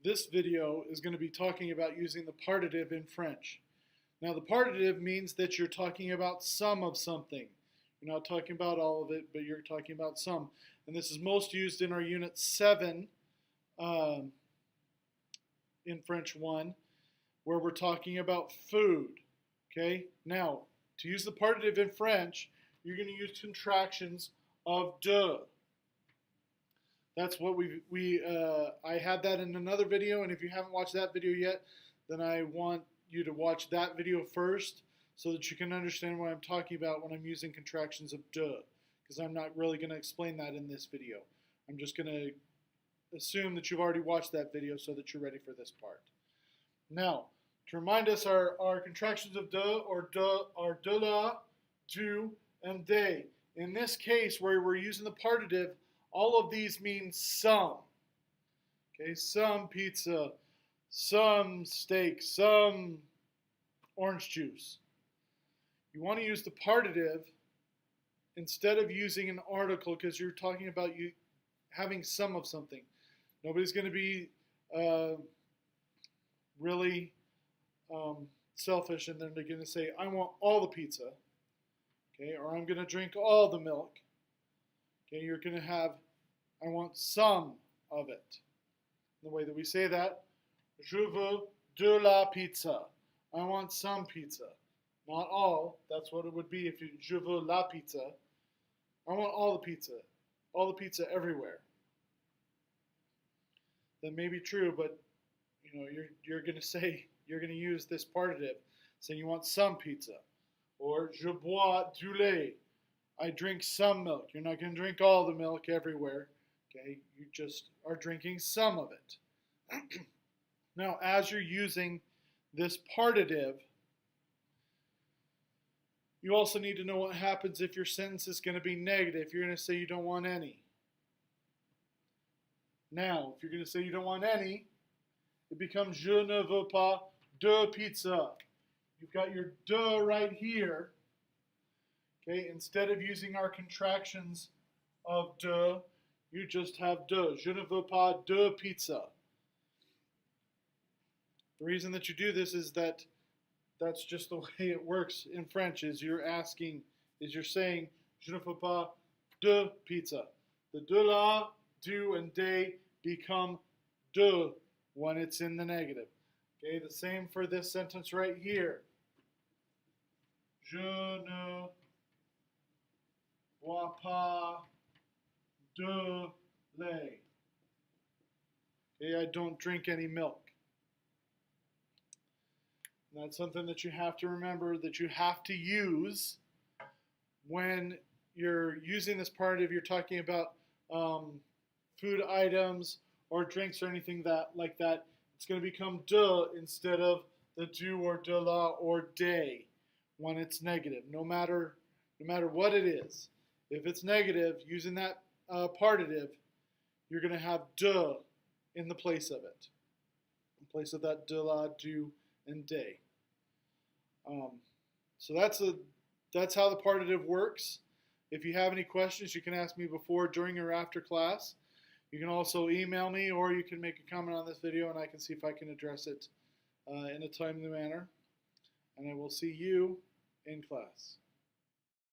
This video is going to be talking about using the partitive in French. Now, the partitive means that you're talking about some of something. You're not talking about all of it, but you're talking about some. And this is most used in our Unit 7 in French 1, where we're talking about food. Okay? Now, to use the partitive in French, you're going to use contractions of de. That's what I had that in another video, and if you haven't watched that video yet, then I want you to watch that video first so that you can understand what I'm talking about when I'm using contractions of de, because I'm not really going to explain that in this video. I'm just going to assume that you've already watched that video so that you're ready for this part. Now, to remind us, our contractions of de are de la, du, and de. In this case, where we're using the partitive, all of these mean some. Okay, some pizza, some steak, some orange juice. You want to use the partitive instead of using an article because you're talking about you having some of something. Nobody's going to be really selfish and then they're going to say, I want all the pizza. Okay, or I'm going to drink all the milk. Okay, you're going to have, I want some of it. The way that we say that, je veux de la pizza. I want some pizza. Not all. That's what it would be if you, je veux la pizza. I want all the pizza. All the pizza everywhere. That may be true, but you know, you're going to say, you're going to use this partitive, saying you want some pizza. Or je bois du lait. I drink some milk. You're not going to drink all the milk everywhere. Okay, you just are drinking some of it. Now, as you're using this partitive, you also need to know what happens if your sentence is going to be negative. You're going to say you don't want any. Now, if you're going to say you don't want any, it becomes je ne veux pas de pizza. You've got your de right here. Okay, instead of using our contractions of de, you just have de. Je ne veux pas de pizza. The reason that you do this is that that's just the way it works in French, is you're saying, je ne veux pas de pizza. The de la, du, and de become de when it's in the negative. Okay, the same for this sentence right here. Je ne bois pas de lait. Okay, I don't drink any milk. And that's something that you have to remember, that you have to use when you're using this partitive. You're talking about food items or drinks or anything like that. It's going to become de instead of the du or de la or de when it's negative, no matter what it is. If it's negative, using that partitive, you're going to have de in the place of it, in place of that de la, du, and de. So that's how the partitive works. If you have any questions, you can ask me before, during, or after class. You can also email me, or you can make a comment on this video, and I can see if I can address it in a timely manner. And I will see you in class.